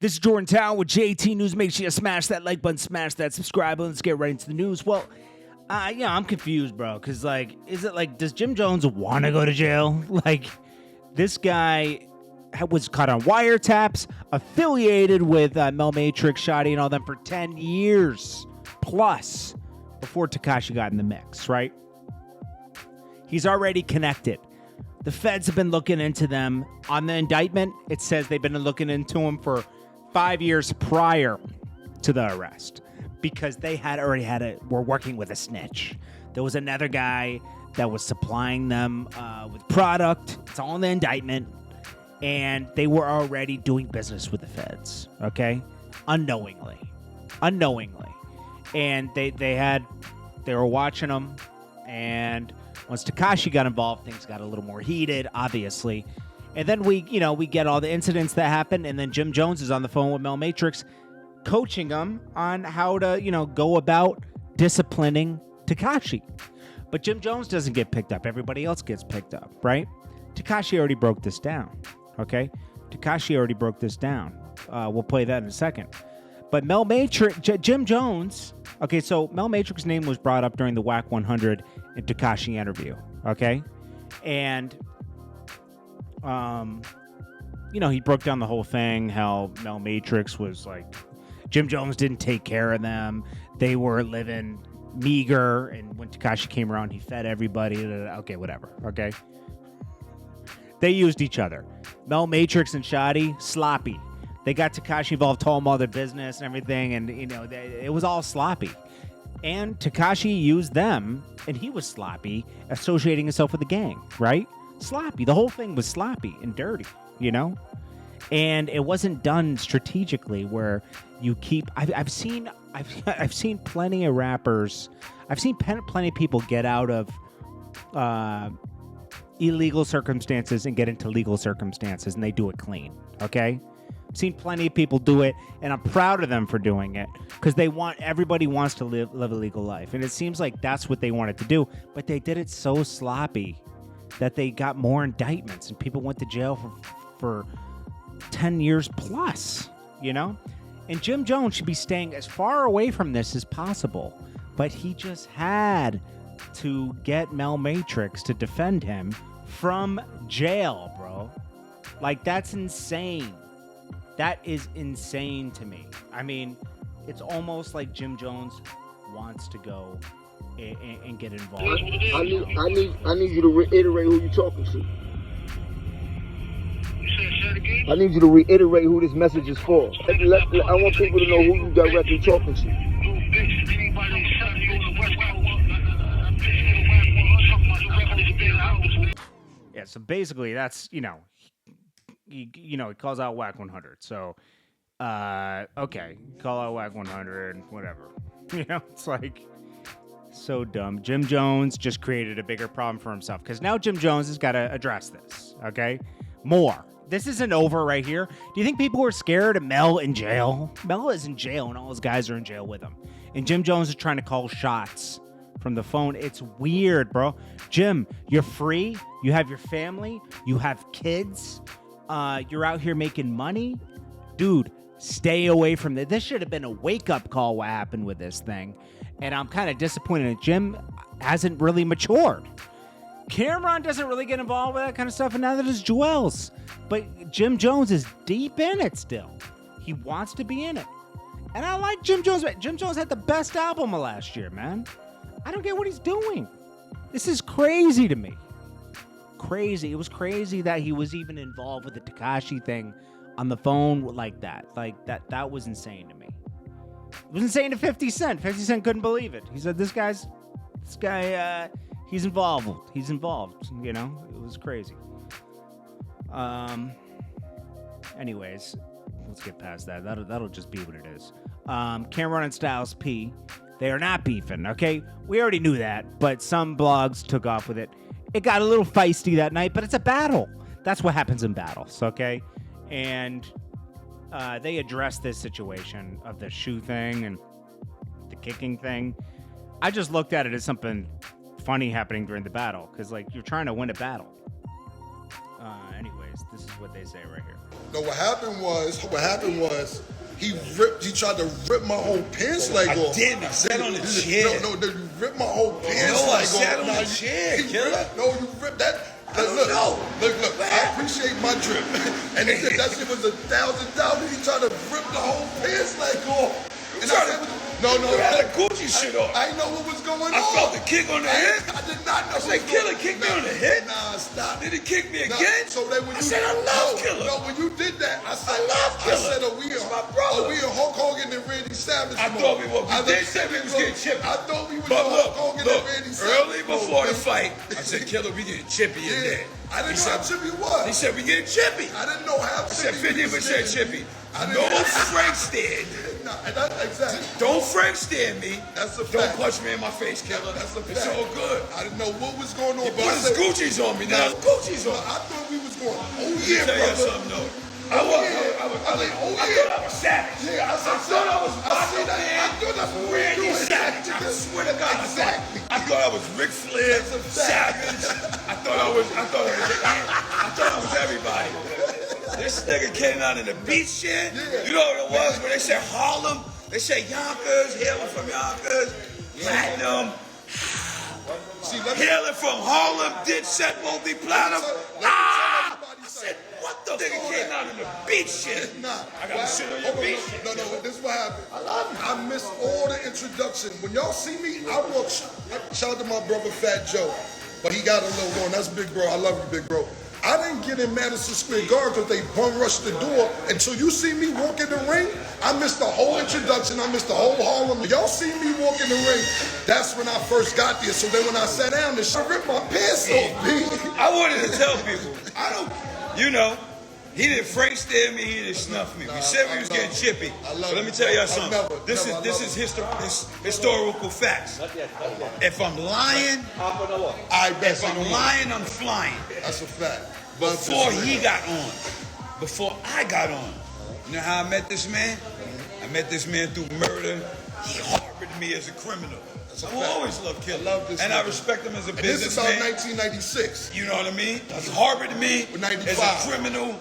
This is Jordan Tower with JT News. Make sure you smash that like button, smash that subscribe button. Let's get right into the news. Well, I'm confused, bro. Because, is it does Jim Jones want to go to jail? This guy was caught on wiretaps, affiliated with Mel Matrix, Shoddy, and all them for 10 years plus before Tekashi got in the mix, right? He's already connected. The feds have been looking into them. On the indictment, it says they've been looking into him for 5 years prior to the arrest because they were working with a snitch. There was another guy that was supplying them with product. It's all in the indictment. And they were already doing business with the feds, okay? Unknowingly. And they were watching them. And once Tekashi got involved, things got a little more heated, obviously. And then we get all the incidents that happened, and then Jim Jones is on the phone with Mel Matrix, coaching him on how to, go about disciplining Tekashi. But Jim Jones doesn't get picked up. Everybody else gets picked up, right? Tekashi already broke this down, okay? We'll play that in a second. But Mel Matrix, Jim Jones, okay, so Mel Matrix's name was brought up during the Wack 100 and Tekashi interview, okay? And he broke down the whole thing, how Mel Matrix was Jim Jones didn't take care of them. They were living meager, and when Tekashi came around, he fed everybody. Okay, whatever, okay? They used each other. Mel Matrix and Shoddy, sloppy. They got Tekashi involved, told him all their business and everything, and, it was all sloppy. And Tekashi used them, and he was sloppy, associating himself with the gang, right? Sloppy. The whole thing was sloppy and dirty, and it wasn't done strategically where you keep. I've seen plenty of rappers. I've seen plenty of people get out of illegal circumstances and get into legal circumstances, and they do it clean. Okay, I've seen plenty of people do it, and I'm proud of them for doing it because everybody wants to live a legal life, and it seems like that's what they wanted to do, but they did it so sloppy that they got more indictments and people went to jail for 10 years plus, And Jim Jones should be staying as far away from this as possible, but he just had to get Mel Matrix to defend him from jail, bro. That's insane. That is insane to me. I mean, it's almost like Jim Jones wants to go and get involved. I need you to reiterate who you're talking to. I need you to reiterate who this message is for. I want people to know who you directly talking to. Yeah, so basically that's, he calls out Wack 100. So, okay, call out Wack 100, whatever. It's so dumb. Jim Jones just created a bigger problem for himself because now Jim Jones has got to address this, okay? More. This isn't over right here. Do you think people are scared of Mel in jail? Mel is in jail and all his guys are in jail with him. And Jim Jones is trying to call shots from the phone. It's weird, bro. Jim, you're free. You have your family. You have kids. You're out here making money. Dude, stay away from this. This should have been a wake-up call what happened with this thing. And I'm kind of disappointed that Jim hasn't really matured. Camron doesn't really get involved with that kind of stuff, and neither does Joel's. But Jim Jones is deep in it still. He wants to be in it. And I like Jim Jones. Jim Jones had the best album of last year, man. I don't get what he's doing. This is crazy to me. Crazy. It was crazy that he was even involved with the Tekashi thing on the phone like that. That was insane to me. It was insane to 50 Cent. 50 Cent couldn't believe it. He said, this guy, he's involved. He's involved. It was crazy. Anyways, let's get past that. That'll just be what it is. Camron and Styles P, they are not beefing, okay? We already knew that, but some blogs took off with it. It got a little feisty that night, but it's a battle. That's what happens in battles, okay? And they addressed this situation of the shoe thing and the kicking thing. I just looked at it as something funny happening during the battle because, you're trying to win a battle. Anyways, This is what they say right here. No, what happened was he tried to rip my whole pants leg off. I didn't. I sat on the chair. No, you ripped my whole pants No, I leg sat off. on the chair, killer. No, you ripped that. Look, I appreciate my drip. And he said that shit was $1,000. He tried to rip the whole pants leg off. And I said, no, you had a Gucci shit on. I didn't know what was going on. I felt the kick on the head. I did not know. I said, Killer kicked me on the head. Nah, stop. Did he kick me again? So then when I said, I love Killer. No, when you did that, I said, Killer. I said, are we in Hulk Hogan and Randy Savage? I thought we were. We did say we was getting chippy. I thought we was But Hulk Hogan and Randy Savage. early before the fight, I said, Killer, we getting chippy in there. I didn't know how chippy was. He said, we getting chippy. I didn't know how I said, chippy 50% chippy. No Frank stand. Exactly. Don't Frank stand me. That's a Don't fact. punch me in my face, Killer. That's a fact. It's all good. I didn't know what was going on. He put his Gucci's on me. Now Gucci's on. I thought we was going, oh Let yeah, me tell you brother. something though. I thought I was savage. Yeah, I thought I was Macho Man. I thought that's what we were Randy doing. Savage. I swear to God. Exactly. I thought I was Ric Flair, That's a fact. Savage. I thought I was everybody. This nigga came out in the beach shit. Yeah. You know what it was when they said Harlem? They said Yonkers, hailing from Yonkers, Platinum. Hailing from Harlem, did set multi-platinum. I said, what the nigga came out in the beach shit? Nah, I got to sit on your beach shit. No, this is what happened. I missed all the introduction. When y'all see me, I walk. Shout out to my brother Fat Joe, but he got a little going. That's Big Bro. I love you, Big Bro. I didn't get in Madison Square Garden because they bum rushed the door. Until you see me walk in the ring, I missed the whole introduction. I missed the whole Harlem. Y'all see me walk in the ring, that's when I first got there. So then when I sat down, this shit ripped my pants off, B. I wanted to tell people, he didn't Frank stare me, he didn't snuff me. We said we was getting chippy. But let me tell y'all something. This is historical facts. If I'm lying, I'm flying. That's a fact. Before he got on, before I got on, you know how I met this man? I met this man through murder. He harbored me as a criminal. I will always love Killer. I love this and man. I respect him as a And this is businessman. about 1996. You know what I mean? He harbored me With 95. as a criminal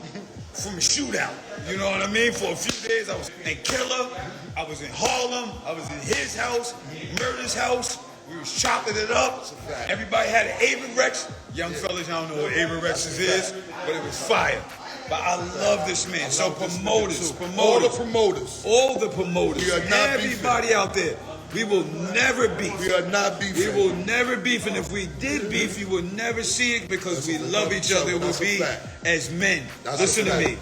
from a shootout. You know what I mean? For a few days, I was in Killer. I was in Harlem. I was in his house, Murder's house. We was chopping it up. Everybody had an Averex. Young fellas, I don't know what Averexes is, but it was fire. But I love this man. So promoters, All the promoters. We are not everybody out there. We will never beef. We are not beefing. We will never beef, and if we did beef, you will never see it because we love each other. It will be as men. Listen to me.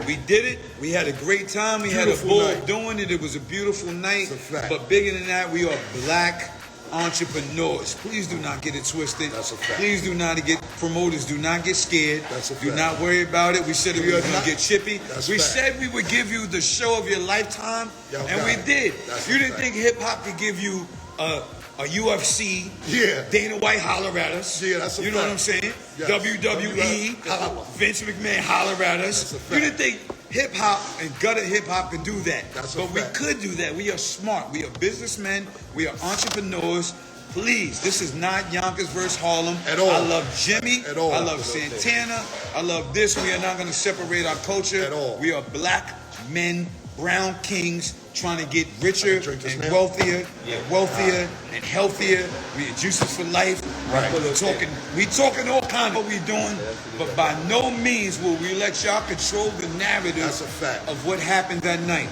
We did it. We had a great time. We had a ball doing it. It was a beautiful night. But bigger than that, we are black entrepreneurs. Please do not get it twisted. That's a fact. Please do not get promoters. Do not get scared. That's a Do fact. not worry about it. We said we were going to get chippy. That's We a fact. said we would give you the show of your lifetime, Y'all and got we it. did. That's You a didn't fact. think hip hop could give you a UFC. Yeah. Dana White holler at us. Yeah, that's a You know what I'm fact. saying? Yes. WWE. Holla. Vince McMahon holler at us. That's a fact. You didn't think hip hop and gutter hip hop can do that. That's a But we fact. could do that. We are smart. We are businessmen. We are entrepreneurs. Please, this is not Yonkers versus Harlem. At all. I love Jimmy. At all. I love Santana. I love this. We are not going to separate our culture. At all. We are black men, brown kings, trying to get richer drink this and now? wealthier and healthier. We are juices for life. Right. We talking all kind of what we doing, but by no means will we let y'all control the narrative That's a fact. of what happened that night.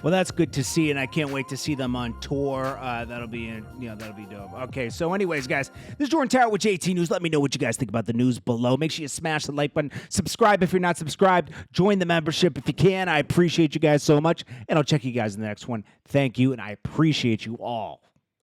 Well, that's good to see, and I can't wait to see them on tour. That'll be dope. Okay, so anyways, guys, this is Jordan Tower with JT News. Let me know what you guys think about the news below. Make sure you smash the like button. Subscribe if you're not subscribed. Join the membership if you can. I appreciate you guys so much, and I'll check you guys in the next one. Thank you, and I appreciate you all.